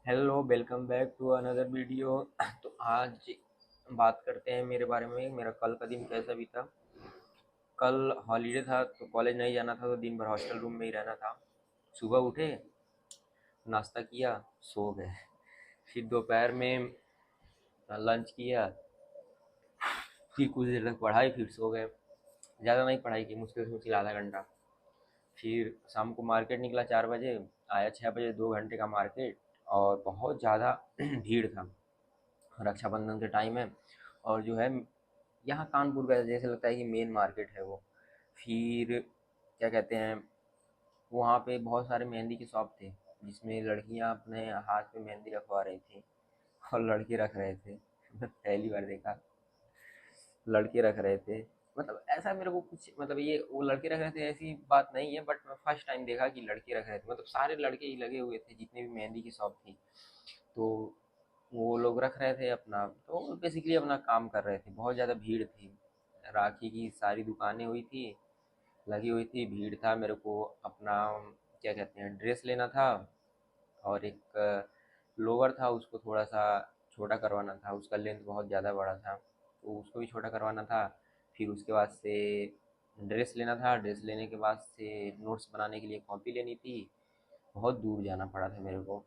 Hello, welcome back to another video. तो आज बात करते हैं मेरे बारे में। मेरा कल का दिन कैसा बीता। कल हॉलीडे था तो कॉलेज नहीं जाना था, तो दिन भर हॉस्टल रूम में ही रहना था। सुबह उठे, नाश्ता किया, सो गए। फिर दोपहर में लंच किया, फिर कुछ देर तक पढ़ाई, फिर सो गए। ज़्यादा नहीं पढ़ाई की, मुश्किल से मुश्किल आधा घंटा। फिर शाम को मार्केट निकला 4 बजे, आया 6 बजे। 2 घंटे का मार्केट, और बहुत ज़्यादा भीड़ था। रक्षाबंधन के टाइम है, और जो है यहाँ कानपुर का जैसे लगता है कि मेन मार्केट है वो। फिर क्या कहते हैं, वहाँ पे बहुत सारे मेहंदी के शॉप थे, जिसमें लड़कियाँ अपने हाथ पे मेहंदी रखवा रही थी और लड़के रख रहे थे। मैं पहली बार देखा लड़के रख रहे थे। मतलब ऐसा मेरे को कुछ, मतलब ये वो लड़के रख रहे थे ऐसी बात नहीं है, बट मैं फर्स्ट टाइम देखा कि लड़के रख रहे थे। मतलब सारे लड़के ही लगे हुए थे जितने भी मेहंदी की शॉप थी। तो वो लोग रख रहे थे अपना, तो बेसिकली अपना काम कर रहे थे। बहुत ज़्यादा भीड़ थी, राखी की सारी दुकानें हुई थी, लगी हुई थी, भीड़ था। मेरे को अपना क्या कहते हैं, ड्रेस लेना था, और एक लोअर था, उसको थोड़ा सा छोटा करवाना था। उसका लेंथ बहुत ज़्यादा बड़ा था, तो उसको भी छोटा करवाना था। फिर उसके बाद से ड्रेस लेना था। ड्रेस लेने के बाद से नोट्स बनाने के लिए कॉपी लेनी थी। बहुत दूर जाना पड़ा था मेरे को,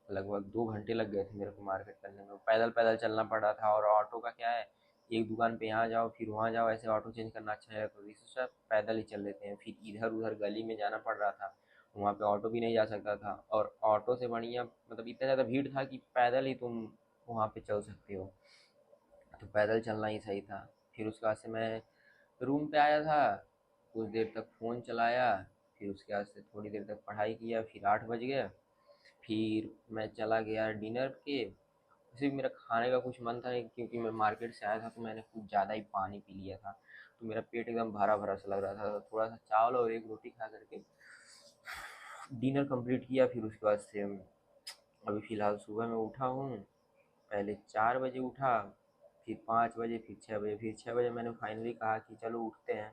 लगभग 2 घंटे लग गए थे मेरे को मार्केट करने में। पैदल पैदल चलना पड़ा था। और ऑटो का क्या है, एक दुकान पे यहाँ जाओ फिर वहाँ जाओ, ऐसे ऑटो चेंज करना अच्छा है, तो इससे सब पैदल ही चल लेते हैं। फिर इधर उधर गली में जाना पड़ रहा था, वहाँ पे ऑटो भी नहीं जा सकता था। और ऑटो से बढ़िया, मतलब इतना ज़्यादा भीड़ था कि पैदल ही तुम वहाँ पे चल सकते हो, तो पैदल चलना ही सही था। फिर उसके बाद से मैं रूम पे आया था, कुछ देर तक फ़ोन चलाया, फिर उसके बाद से थोड़ी देर तक पढ़ाई किया। फिर 8 बज गया, फिर मैं चला गया डिनर के। वैसे भी मेरा खाने का कुछ मन था नहीं, क्योंकि मैं मार्केट से आया था, तो मैंने कुछ ज़्यादा ही पानी पी लिया था। तो मेरा पेट एकदम भरा भरा सा लग रहा था, तो थोड़ा सा चावल और एक रोटी खा करके डिनर कंप्लीट किया। फिर उसके बाद से अभी फ़िलहाल सुबह में उठा हूँ। पहले 4 बजे उठा, फिर 5 बजे, फिर 6 बजे। फिर 6 बजे मैंने फाइनली कहा कि चलो उठते हैं।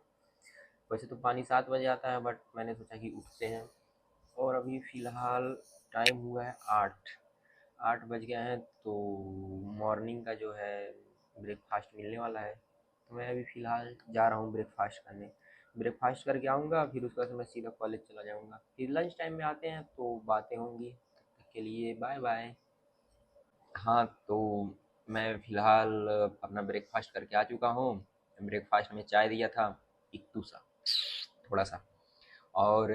वैसे तो पानी 7 बजे आता है, बट मैंने सोचा कि उठते हैं। और अभी फ़िलहाल टाइम हुआ है 8। 8 बज गए हैं, तो मॉर्निंग का जो है ब्रेकफास्ट मिलने वाला है। तो मैं अभी फ़िलहाल जा रहा हूँ ब्रेकफास्ट करने। ब्रेकफास्ट करके आऊँगा, फिर उसके बाद से मैं सीधा कॉलेज चला जाऊँगा। फिर लंच टाइम में आते हैं तो बातें होंगी। तब तक के लिए बाय बाय। हाँ, तो मैं फ़िलहाल अपना ब्रेकफास्ट करके आ चुका हूँ। ब्रेकफास्ट में चाय दिया था, इत्तू सा, थोड़ा सा। और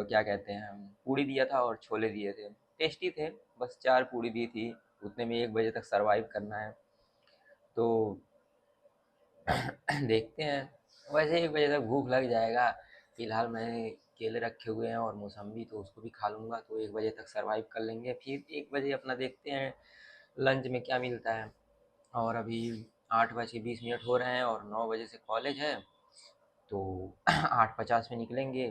क्या कहते हैं, पूड़ी दिया था और छोले दिए थे। टेस्टी थे। बस 4 पूड़ी दी थी, उतने में 1 बजे तक सरवाइव करना है। तो देखते हैं। वैसे 1 बजे तक भूख लग जाएगा। फिलहाल मैंने केले रखे हुए हैं और मौसम्बी, तो उसको भी खा लूँगा, तो 1 बजे तक सरवाइव कर लेंगे। फिर 1 बजे अपना देखते हैं लंच में क्या मिलता है। और अभी 8 बज के 20 मिनट हो रहे हैं, और 9 बजे से कॉलेज है। तो 8:50 में निकलेंगे,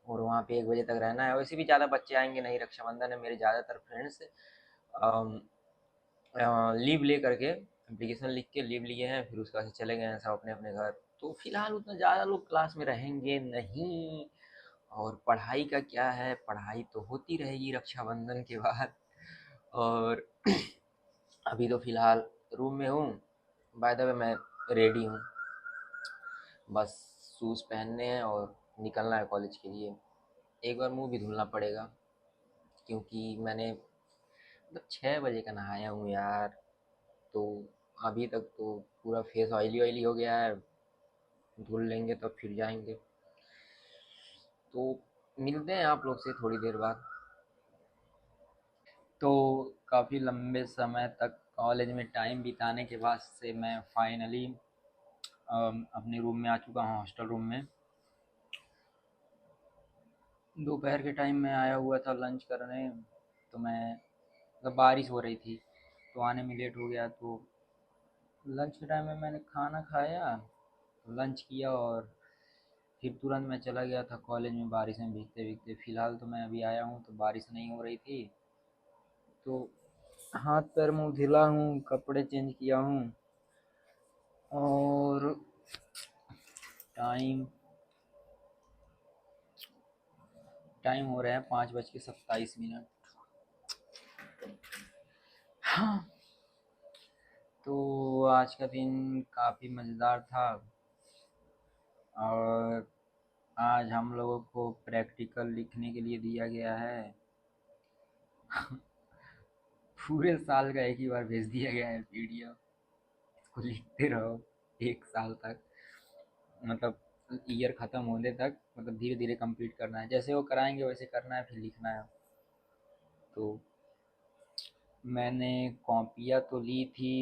और वहाँ पे 1 बजे तक रहना है। वैसे भी ज़्यादा बच्चे आएंगे नहीं, रक्षाबंधन है। मेरे ज़्यादातर फ्रेंड्स लीव ले करके, एप्लीकेशन लिख के लीव लिए हैं, फिर उसके बाद से चले गए हैं सब अपने अपने घर। तो फिलहाल उतना ज़्यादा लोग क्लास में रहेंगे नहीं। और पढ़ाई का क्या है, पढ़ाई तो होती रहेगी रक्षाबंधन के बाद। और अभी तो फिलहाल रूम में हूँ। बाय द वे मैं रेडी हूँ, बस शूज़ पहनने हैं और निकलना है कॉलेज के लिए। एक बार मुंह भी धुलना पड़ेगा, क्योंकि मैंने मतलब 6 बजे का नहाया हूँ यार। तो अभी तक तो पूरा फेस ऑयली ऑयली हो गया है। धुल लेंगे तब फिर जाएंगे। तो मिलते हैं आप लोग से थोड़ी देर बाद। तो काफ़ी लंबे समय तक कॉलेज में टाइम बिताने के बाद से मैं फाइनली अपने रूम में आ चुका हूँ, हॉस्टल रूम में। दोपहर के टाइम में आया हुआ था लंच करने। तो मैं, मतलब बारिश हो रही थी, तो आने में लेट हो गया। तो लंच के टाइम में मैंने खाना खाया, लंच किया, और फिर तुरंत मैं चला गया था कॉलेज में बारिश में भीगते भीगते। फ़िलहाल तो मैं अभी आया हूँ तो बारिश नहीं हो रही थी। तो हाथ पैर मुँह धुला हूँ, कपड़े चेंज किया हूँ, और टाइम टाइम हो रहा है 5:27 मिनट। हाँ, तो आज का दिन काफ़ी मज़ेदार था और आज हम लोगों को प्रैक्टिकल लिखने के लिए दिया गया है। पूरे साल का एक ही बार भेज दिया गया है पीडीएफ, इसको लिखते रहो 1 साल तक, मतलब ईयर ख़त्म होने तक, मतलब धीरे धीरे कंप्लीट करना है, जैसे वो कराएंगे वैसे करना है, फिर लिखना है। तो मैंने कॉपियाँ तो ली थी,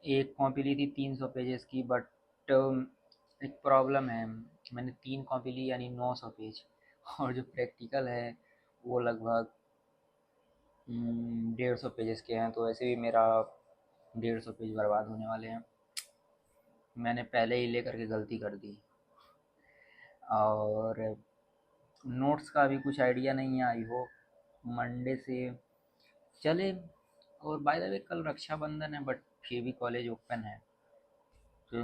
एक कॉपी ली थी 300 पेजेस की, बट एक प्रॉब्लम है, मैंने 3 कॉपी ली यानी 900 पेज, और जो प्रैक्टिकल है वो लगभग 150 पेजेस के हैं, तो वैसे भी मेरा 150 पेज बर्बाद होने वाले हैं। मैंने पहले ही लेकर के गलती कर दी, और नोट्स का अभी कुछ आइडिया नहीं है, आई होप मंडे से चले। और बाय द वे कल रक्षाबंधन है, बट फिर भी कॉलेज ओपन है, तो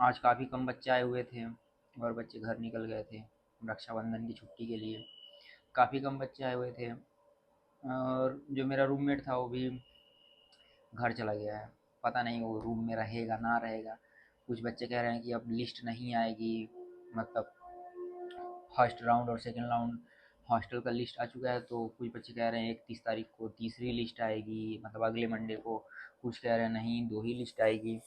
आज काफ़ी कम बच्चे आए हुए थे और बच्चे घर निकल गए थे रक्षाबंधन की छुट्टी के लिए। काफ़ी कम बच्चे आए हुए थे, और जो मेरा रूममेट था वो भी घर चला गया है। पता नहीं वो रूम में रहेगा ना रहेगा। कुछ बच्चे कह रहे हैं कि अब लिस्ट नहीं आएगी, मतलब फर्स्ट राउंड और सेकंड राउंड हॉस्टल का लिस्ट आ चुका है, तो कुछ बच्चे कह रहे हैं 31 तारीख को तीसरी लिस्ट आएगी, मतलब अगले मंडे को। कुछ कह रहे हैं नहीं, 2 ही लिस्ट आएगी।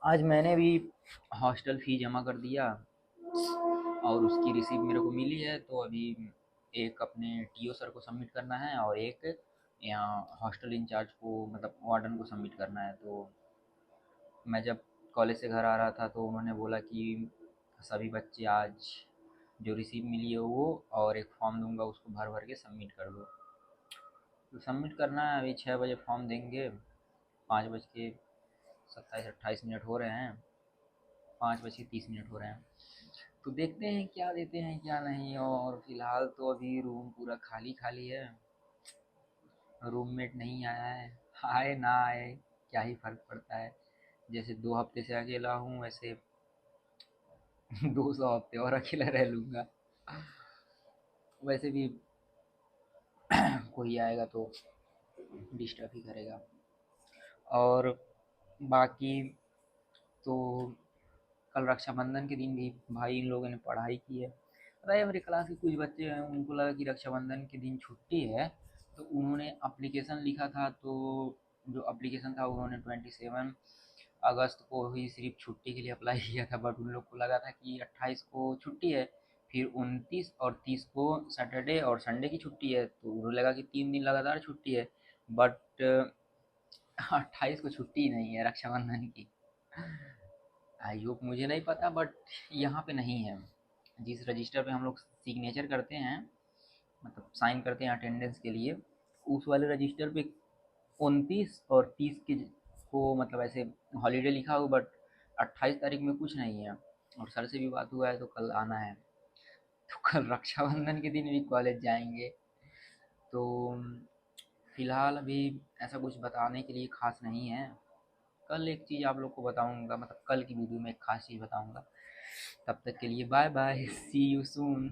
आज मैंने भी हॉस्टल फ़ी जमा कर दिया और उसकी रिसीप्ट मेरे को मिली है, तो अभी एक अपने टीओ सर को सबमिट करना है और एक यहाँ हॉस्टल इंचार्ज को, मतलब वार्डन को सबमिट करना है। तो मैं जब कॉलेज से घर आ रहा था तो उन्होंने बोला कि सभी बच्चे आज जो रिसीप्ट मिली है वो, और एक फॉर्म दूंगा उसको भर भर के सबमिट कर दो। तो सबमिट करना है, अभी 6 बजे फॉर्म देंगे, 5 बज के 27-28 मिनट हो रहे हैं, 5 बज के 30 मिनट हो रहे हैं। तो देखते हैं क्या देते हैं क्या नहीं, और फिलहाल तो अभी रूम पूरा खाली खाली है, रूममेट नहीं आया है। आए ना आए क्या ही फर्क पड़ता है, जैसे 2 हफ्ते से अकेला हूँ वैसे 200 हफ्ते और अकेला रह लूँगा। वैसे भी कोई आएगा तो डिस्टर्ब ही करेगा। और बाकी तो कल रक्षाबंधन के दिन भी भाई इन लोगों ने पढ़ाई की है। पता है मेरे क्लास के कुछ बच्चे हैं, उनको लगा कि रक्षाबंधन के दिन छुट्टी है, तो उन्होंने एप्लीकेशन लिखा था। तो जो एप्लीकेशन था उन्होंने 27 अगस्त को ही सिर्फ छुट्टी के लिए अप्लाई किया था, बट उन लोग को लगा था कि 28 को छुट्टी है, फिर 29 और 30 को सैटरडे और संडे की छुट्टी है, तो उन्हें लगा कि 3 दिन लगातार छुट्टी है। बट 28 को छुट्टी नहीं है रक्षाबंधन की। आई होप, मुझे नहीं पता, बट यहाँ पे नहीं है। जिस रजिस्टर पे हम लोग सिग्नेचर करते हैं, मतलब साइन करते हैं अटेंडेंस के लिए, उस वाले रजिस्टर पे 29 और 30 के को मतलब ऐसे हॉलीडे लिखा हुआ, बट 28 तारीख में कुछ नहीं है। और सर से भी बात हुआ है तो कल आना है, तो कल रक्षाबंधन के दिन भी कॉलेज जाएंगे। तो फिलहाल अभी ऐसा कुछ बताने के लिए खास नहीं है। कल एक चीज़ आप लोग को बताऊंगा, मतलब कल की वीडियो में एक खास चीज़ बताऊंगा। तब तक के लिए bye bye, see you soon.